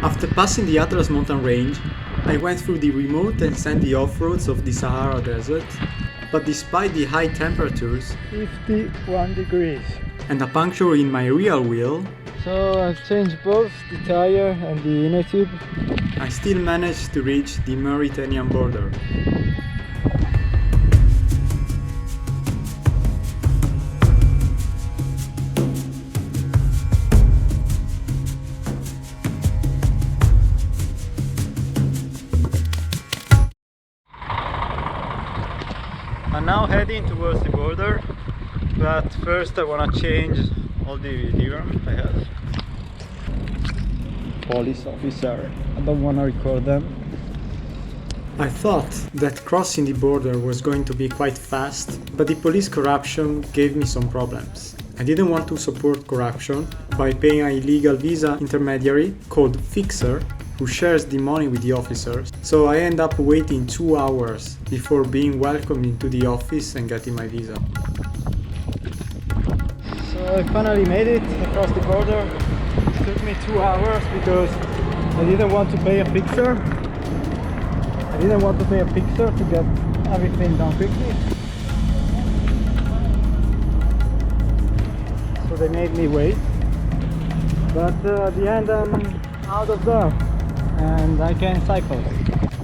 After passing the Atlas mountain range, I went through the remote and sandy off-roads of the Sahara desert, but despite the high temperatures 51 degrees and a puncture in my rear wheel, so I've changed both the tire and the inner tube. I still managed to reach the Mauritanian border. I'm now heading towards the border, but first I want to change all the dirham I have. Police officer, I don't want to record them. I thought that crossing the border was going to be quite fast, but the police corruption gave me some problems. I didn't want to support corruption by paying an illegal visa intermediary called Fixer, who shares the money with the officers, so I end up waiting 2 hours before being welcomed into the office and getting my visa. So I finally made it across the border. It took me 2 hours because I didn't want to pay a fixer. I didn't want to pay a fixer to get everything done quickly. So they made me wait. But at the end I'm out of there and I can cycle.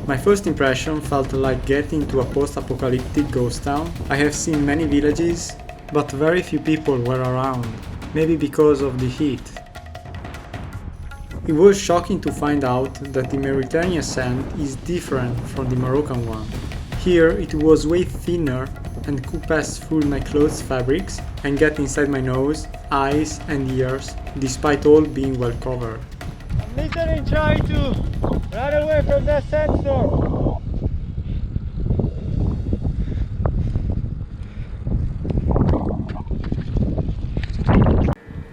My first impression felt like getting to a post-apocalyptic ghost town. I have seen many villages, but very few people were around, maybe because of the heat. It was shocking to find out that the Mauritanian sand is different from the Moroccan one. Here it was way thinner and could pass through my clothes fabrics and get inside my nose, eyes and ears, despite all being well covered. I'm literally trying to run away from that sandstorm.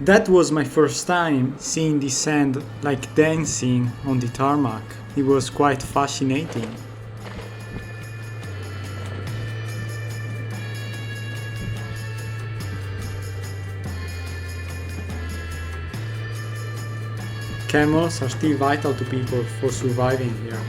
That was my first time seeing the sand like dancing on the tarmac. It was quite fascinating. Camels are still vital to people for surviving here.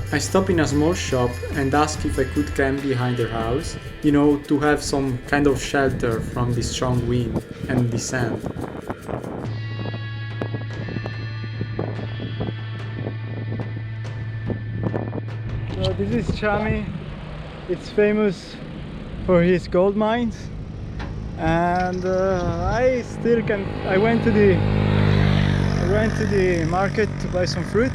I stopped in a small shop and asked if I could camp behind their house, to have some kind of shelter from the strong wind and the sand. So this is Chami. It's famous for his gold mines, and I went to the market to buy some fruit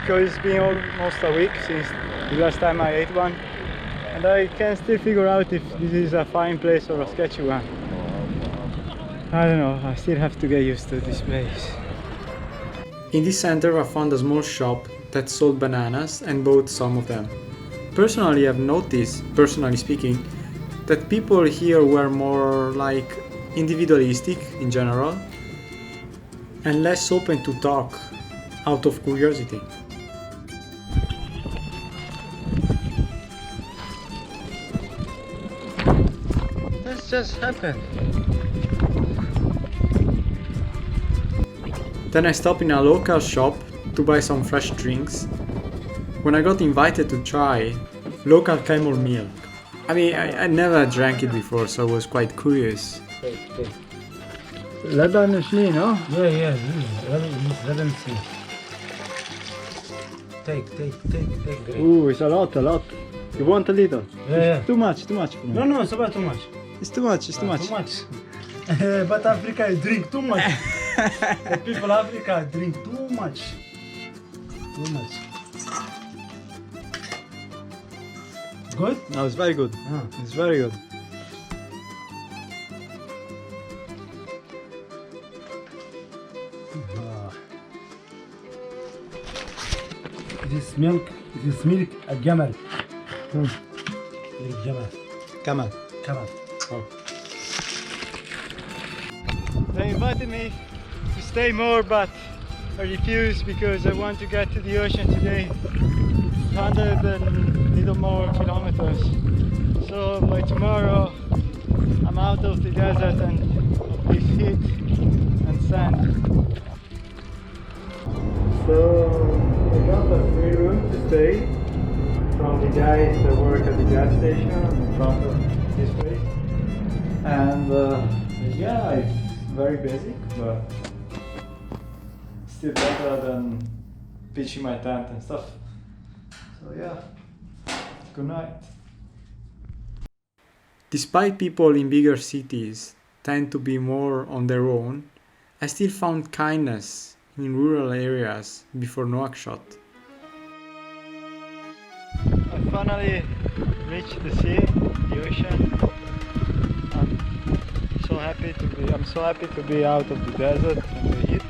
because it's been almost a week since the last time I ate one, and I can still figure out if this is a fine place or a sketchy one. I don't know, I still have to get used to this place. In the center I found a small shop that sold bananas and bought some of them. Personally, I've noticed, personally speaking, that people here were more like individualistic in general and less open to talk out of curiosity. This just happened. Then I stopped in a local shop to buy some fresh drinks when I got invited to try local camel milk. I never drank it before, so I was quite curious. Lebanon Shni, no? Yeah, let them see. Take. Drink. Ooh, it's a lot. You want a little? Yeah. Too much for me. No, it's about too much. It's too much. Too much. But Africa drink too much. The people of Africa drink too much. Good? No, it's very good. It's very good. This milk a camel. Milk Camel. camel. Oh. They invited me to stay more, but I refused because I want to get to the ocean today. 100 and little more kilometers. So by tomorrow I'm out of the desert and of this heat and sand. So I got a free room to stay from the guys that work at the gas station in front of this place. And yeah, it's very basic, but still better than pitching my tent and stuff. So yeah, good night. Despite people in bigger cities tend to be more on their own, I still found kindness in rural areas before Nouakchott. I finally reached the sea, the ocean. I'm so happy to be out of the desert and the heat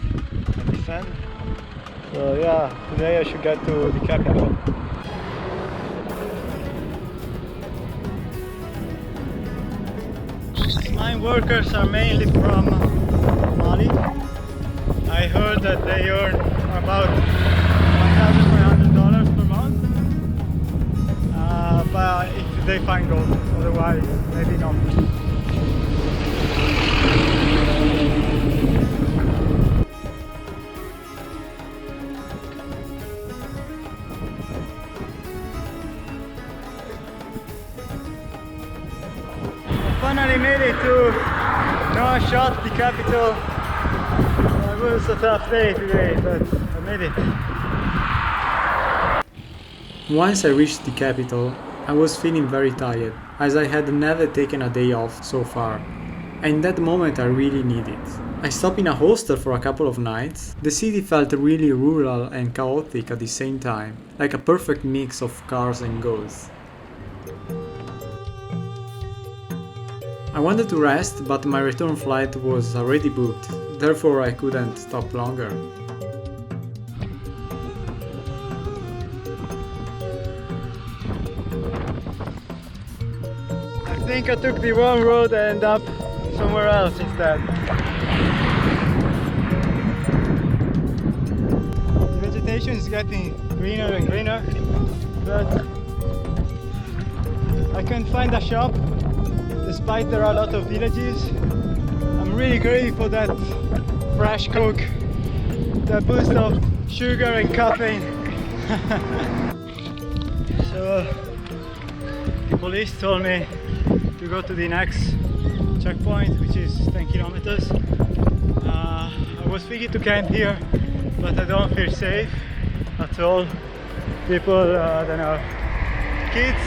and the sand. So yeah, today I should get to the capital. Mine workers are mainly from Mali. I heard that they earn about $1,500 per month, but if they find gold, otherwise maybe not. Finally made it to Nouakchott, the capital. It was a tough day today, but I made it. Once I reached the capital, I was feeling very tired, as I had never taken a day off so far. And in that moment I really needed it. I stopped in a hostel for a couple of nights. The city felt really rural and chaotic at the same time, like a perfect mix of cars and ghosts. I wanted to rest, but my return flight was already booked, therefore I couldn't stop longer. I think I took the wrong road and ended up somewhere else instead. The vegetation is getting greener and greener, but I can't find a shop. Despite there are a lot of villages. I'm really grateful for that fresh coke, that boost of sugar and caffeine. So the police told me to go to the next checkpoint, which is 10 kilometers. I was thinking to camp here, but I don't feel safe at all. People, I don't know, kids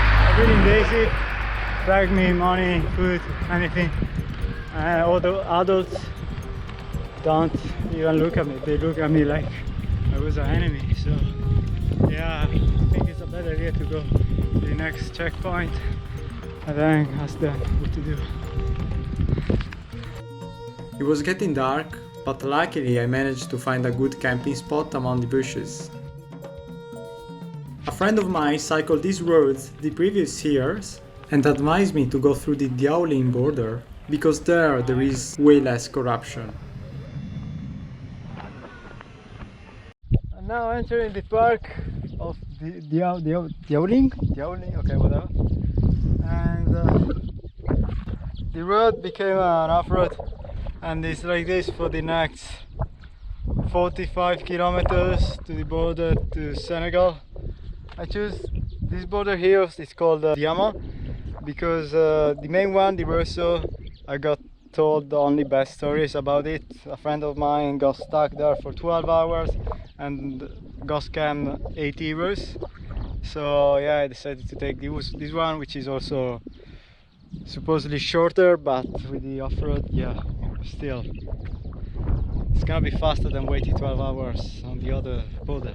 are really lazy. Bag me money, food, anything. Although adults don't even look at me, they look at me like I was an enemy. So yeah, I think it's a better idea to go to the next checkpoint and then ask them what to do. It was getting dark, but luckily I managed to find a good camping spot among the bushes. A friend of mine cycled these roads the previous years and advised me to go through the Diaoling border because there is way less corruption. I'm now entering the park of the Diaoling, okay, whatever. And the road became an off-road, and it's like this for the next 45 kilometers to the border to Senegal. I choose this border here, it's called Diama, because the main one, the Verso, I got told only bad stories about it. A friend of mine got stuck there for 12 hours and got scammed 80 euros. So yeah, I decided to take this one, which is also supposedly shorter, but with the off-road, yeah, still it's gonna be faster than waiting 12 hours on the other border.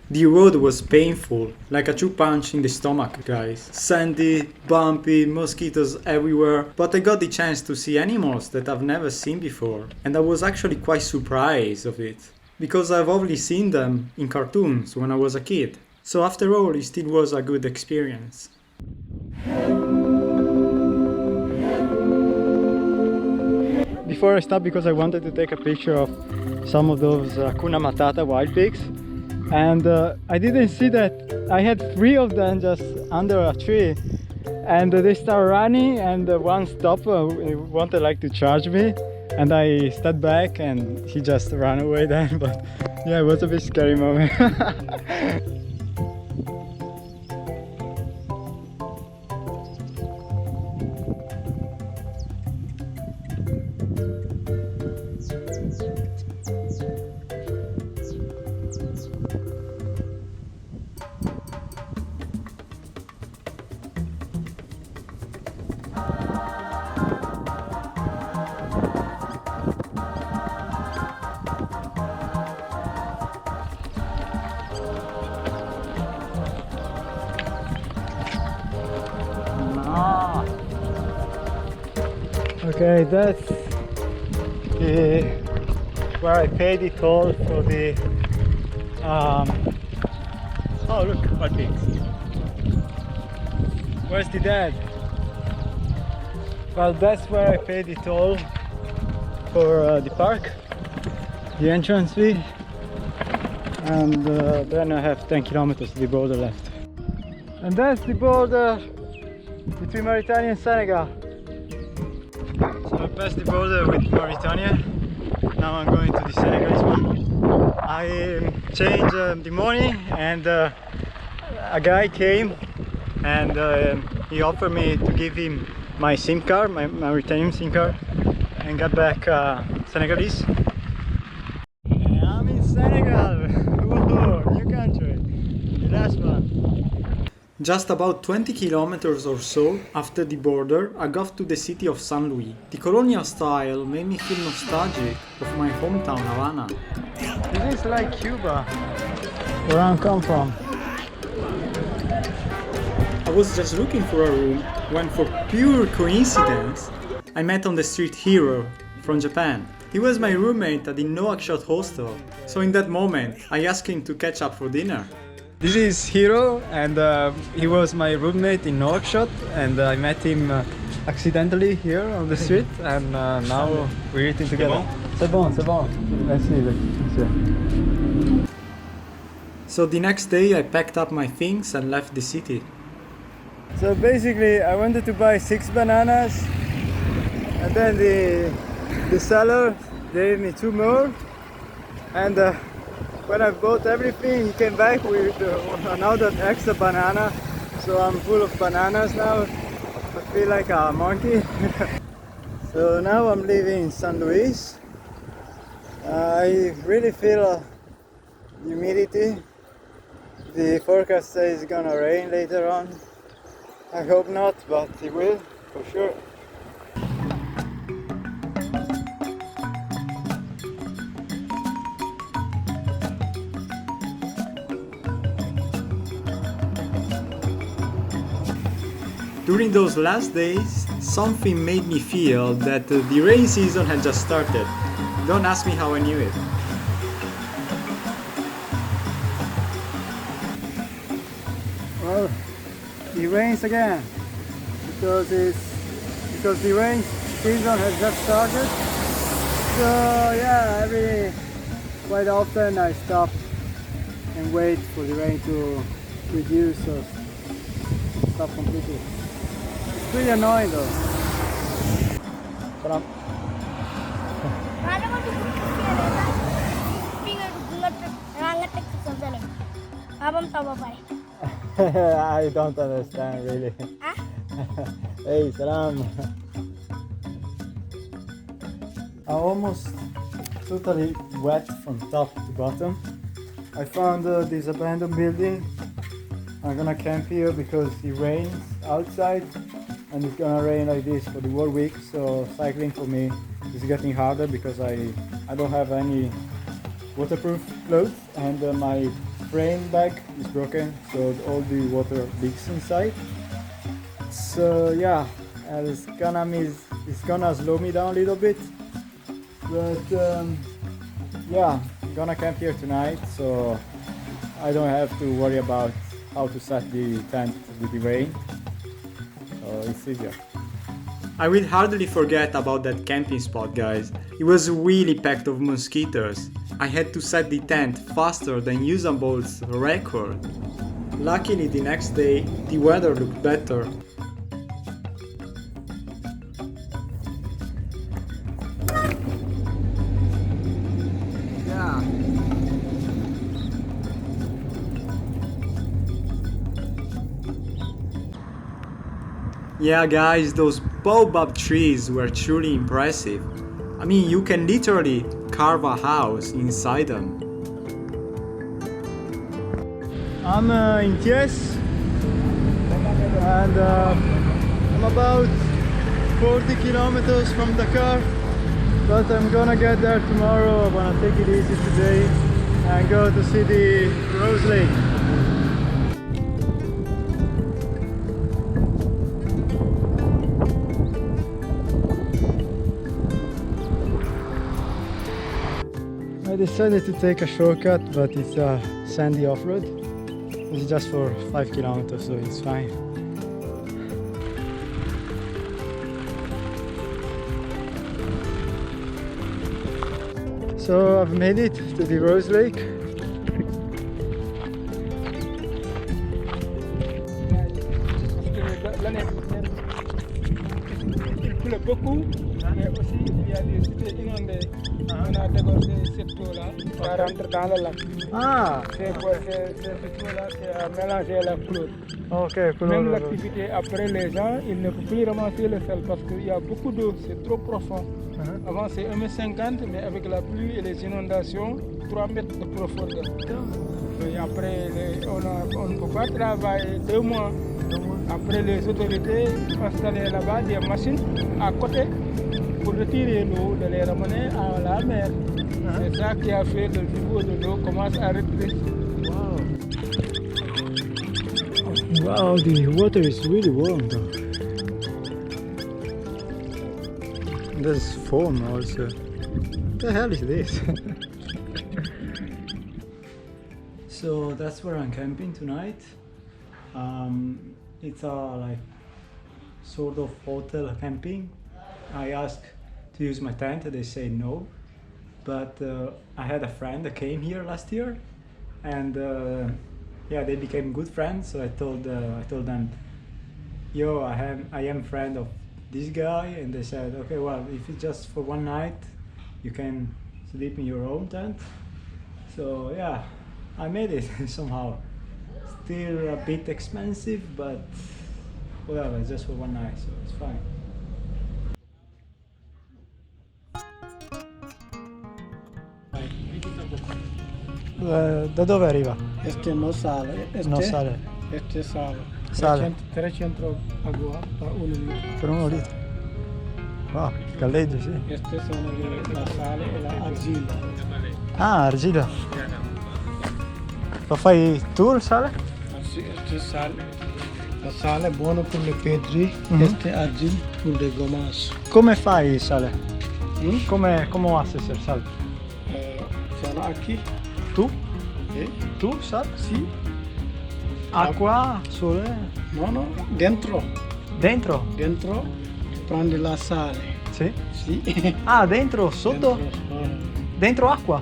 The road was painful, like a true punch in the stomach, guys. Sandy, bumpy, mosquitoes everywhere, but I got the chance to see animals that I've never seen before, and I was actually quite surprised of it, because I've only seen them in cartoons when I was a kid. So after all, it still was a good experience. Before I stopped, because I wanted to take a picture of some of those Hakuna Matata wild pigs, and I didn't see that I had 3 of them just under a tree, and they start running, and one stopped, he wanted like to charge me, and I stepped back and he just ran away then. But yeah, it was a bit scary moment. Okay, that's where I paid the toll for the oh look, what pigs. Where's the dad? Well, that's where I paid the toll for the park, the entrance fee, and then I have 10 kilometers to the border left. And that's the border between Mauritania and Senegal. So I passed the border with Mauritania. Now I'm going to the Senegalese one. I changed the money, and a guy came and he offered me to give him my SIM card, my Mauritanian SIM card, and got back Senegalese. And I'm in Senegal! Whoa, new country! The last one. Just about 20 kilometers or so after the border, I got to the city of Saint Louis. The colonial style made me feel nostalgic of my hometown Havana. This is like Cuba, where I come from. I was just looking for a room when, for pure coincidence, I met on the street Hiro from Japan. He was my roommate at the Nouakchott hostel, so in that moment I asked him to catch up for dinner. This is Hiro, and he was my roommate in Nouakchott, and I met him accidentally here on the street, and now we're eating together. C'est bon, c'est bon. Merci, monsieur. So the next day I packed up my things and left the city. So basically I wanted to buy 6 bananas, and then the seller gave me 2 more, and when I bought everything, he came back with another extra banana, so I'm full of bananas now. I feel like a monkey. So now I'm living in St. Louis. I really feel humidity. The forecast says it's gonna rain later on. I hope not, but it will, for sure. During those last days, something made me feel that the rain season had just started. Don't ask me how I knew it. Well, it rains again because the rain season has just started. So yeah, quite often I stop and wait for the rain to reduce or stop completely. It's pretty annoying though. But I don't understand really. Hey, salam. I'm almost totally wet from top to bottom. I found this abandoned building. I'm gonna camp here because it rains outside and it's gonna rain like this for the whole week, so cycling for me is getting harder because I don't have any waterproof clothes, and my frame bag is broken, so all the water leaks inside. So yeah, it's gonna slow me down a little bit, but yeah, I'm gonna camp here tonight, so I don't have to worry about how to set the tent with the rain, so it's easier. I will hardly forget about that camping spot, guys. It was really packed of mosquitoes. I had to set the tent faster than Usable's record. Luckily the next day the weather looked better. Yeah, guys, those baobab trees were truly impressive. I mean, you can literally carve a house inside them. I'm in Thiès, and I'm about 40 kilometers from Dakar, but I'm gonna get there tomorrow. I'm gonna take it easy today and go to see the Rose Lake. I decided to take a shortcut, but it's a sandy off-road. It's just for 5 kilometers, so it's fine. So I've made it to the Rose Lake. Il pleut beaucoup, mais aussi il y a des cités inondées. On a débordé cette eau-là, ça rentre dans le lac. Ah, Cette eau-là, c'est à mélanger la couleur. ok, cool. Même l'activité, après les gens, ils ne peuvent plus ramasser le sel parce qu'il y a beaucoup d'eau, c'est trop profond. Avant c'est 1,50 m, mais avec la pluie et les inondations, 3 mètres de profondeur. Et après, on ne peut pas travailler 2 mois. Après, les autorités installaient là-bas des machines à côté pour retirer l'eau, de les ramener à la mer. C'est ça qui a fait que le niveau de l'eau commence à rétrécir. Wow, the water is really warm though. There's foam also. What the hell is this? So that's where I'm camping tonight. It's a like sort of hotel camping. I asked to use my tent and they say no, but I had a friend that came here last year, and yeah, they became good friends. So I told them, yo, I am friend of this guy, and they said, okay, well, if it's just for one night, you can sleep in your own tent. So yeah, I made it somehow. Still a bit expensive, but whatever, just for one night, so it's fine. Da dove arriva? Este no sale. Non sale. Este sale. Sale. 300 agua per 1 litro. Per 1 litro. Wow, galleggia, sì. Queste sono la sale e la argilla. Ah, argilla. Lo fai tu il sale? Este sale. La sale è buono per le pedre, este argilla per le gommas. Come fai il sale? Come haces il sale? Sono aquí. Tu? ¿Eh? Tu sale? Sì. Acqua, sole? No, dentro. Dentro? Dentro prendi la sale. Sì. Sì. Ah, dentro, sotto? Dentro, Dentro acqua?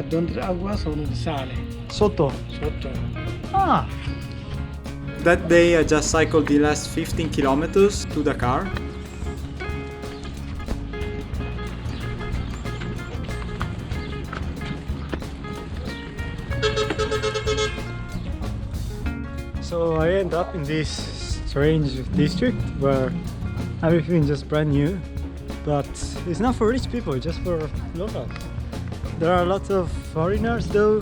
dentro acqua sono di sale. Sotto? Sotto. Ah, That day I just cycled the last 15 kilometers to Dakar. so I end up in this strange district where everything is just brand new, but it's not for rich people, just for locals. There are lots of foreigners though,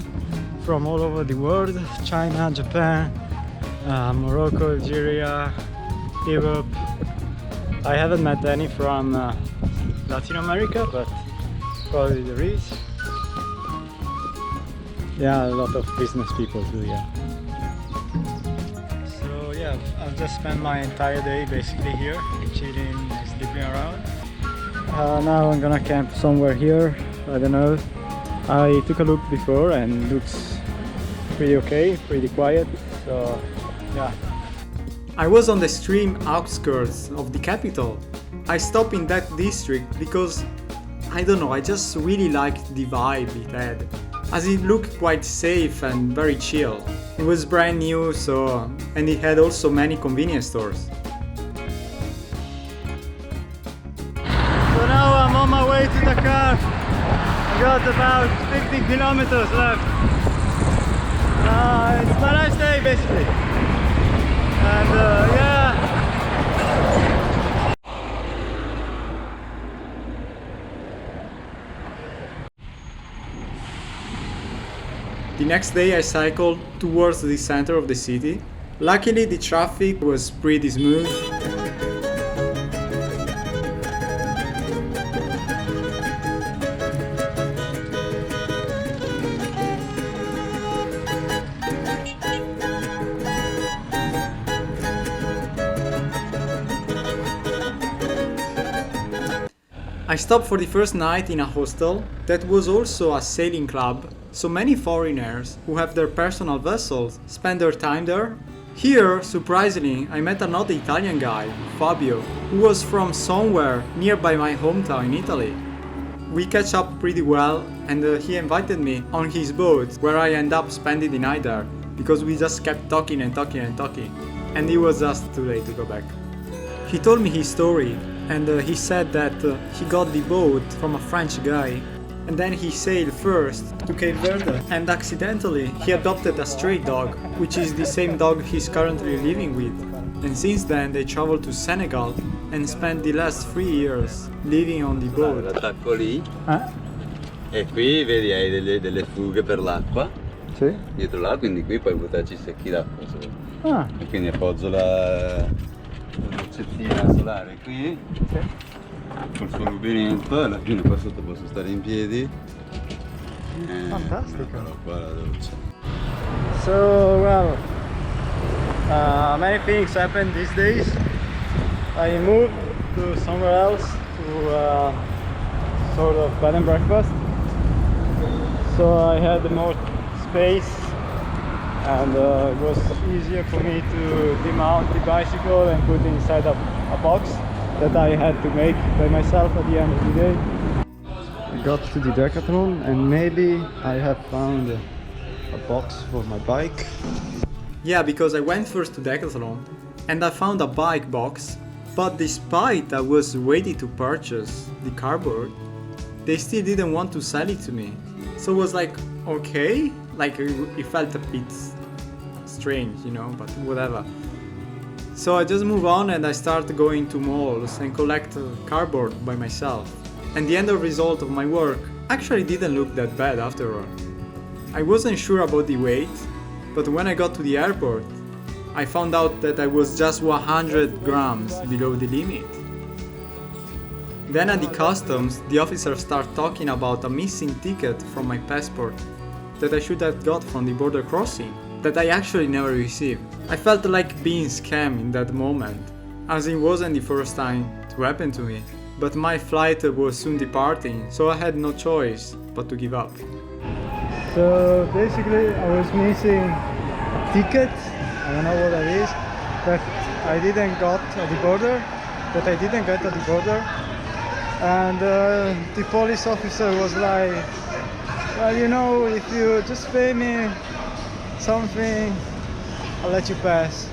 from all over the world: China, Japan, Morocco, Algeria, Europe. I haven't met any from Latin America, but probably there is. Yeah, a lot of business people too, yeah. So yeah, I've just spent my entire day basically here, chilling, sleeping around. Now I'm gonna camp somewhere here, I don't know. I took a look before and looks pretty okay, pretty quiet, so yeah. I was on the extreme outskirts of the capital. I stopped in that district because, I don't know, I just really liked the vibe it had, as it looked quite safe and very chill. It was brand new, and it had also many convenience stores. So now I'm on my way to Dakar. I got about 50 kilometers left. It's my last day basically. And yeah, The next day I cycled towards the center of the city. Luckily the traffic was pretty smooth. I stopped for the first night in a hostel that was also a sailing club, so many foreigners who have their personal vessels spend their time there. Here, surprisingly, I met another Italian guy, Fabio, who was from somewhere nearby my hometown in Italy. We catch up pretty well and he invited me on his boat where I end up spending the night there because we just kept talking and it was just too late to go back. He told me his story and he said that he got the boat from a French guy and then he sailed first to Cape Verde and accidentally he adopted a stray dog, which is the same dog he's currently living with. And since then they traveled to Senegal and spent the last 3 years living on the boat. L'attacco lì e qui vedi hai delle fughe per l'acqua dietro là, quindi qui puoi buttarci secchi d'acqua solo. E quindi appoggia la boccettina solare qui col suo rubinetto e alla fine qua sotto posso stare in piedi. Fantastico. Qua la doccia. So, well, many things happen these days. I moved to somewhere else to sort of bed and breakfast. So I had more space and it was easier for me to demount the bicycle and put it inside a box that I had to make by myself at the end of the day. I got to the Decathlon and maybe I have found a box for my bike. Yeah, because I went first to Decathlon and I found a bike box, but despite I was ready to purchase the cardboard, they still didn't want to sell it to me. So it was like, okay, like it felt a bit strange, you know, but whatever. So I just move on and I start going to malls and collect cardboard by myself. And the end result of my work actually didn't look that bad after all. I wasn't sure about the weight, but when I got to the airport, I found out that I was just 100 grams below the limit. Then at the customs, the officer started talking about a missing ticket from my passport that I should have got from the border crossing, that I actually never received. I felt like being scammed in that moment, as it wasn't the first time to happen to me. But my flight was soon departing, so I had no choice but to give up. So basically I was missing a ticket, I don't know what that is, that I didn't get at the border. And the police officer was like, well, you know, if you just pay me something, I'll let you pass.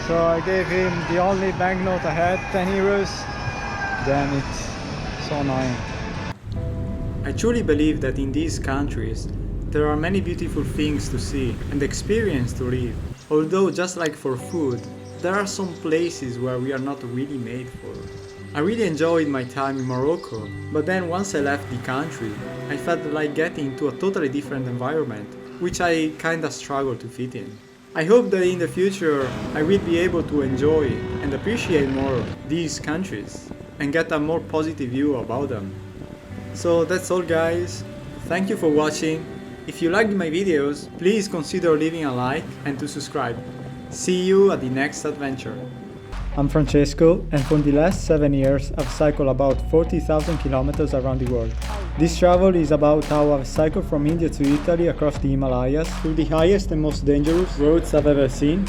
So I gave him the only banknote I had, 10 euros. Damn it, so annoying. I truly believe that in these countries there are many beautiful things to see and experience to live. Although just like for food, there are some places where we are not really made for. I really enjoyed my time in Morocco, but then once I left the country, I felt like getting into a totally different environment, which I kinda struggled to fit in. I hope that in the future I will be able to enjoy and appreciate more these countries and get a more positive view about them. So that's all guys, thank you for watching. If you liked my videos, please consider leaving a like and to subscribe. See you at the next adventure. I'm Francesco and for the last 7 years I've cycled about 40,000 kilometers around the world. This travel is about how I've cycled from India to Italy across the Himalayas through the highest and most dangerous roads I've ever seen,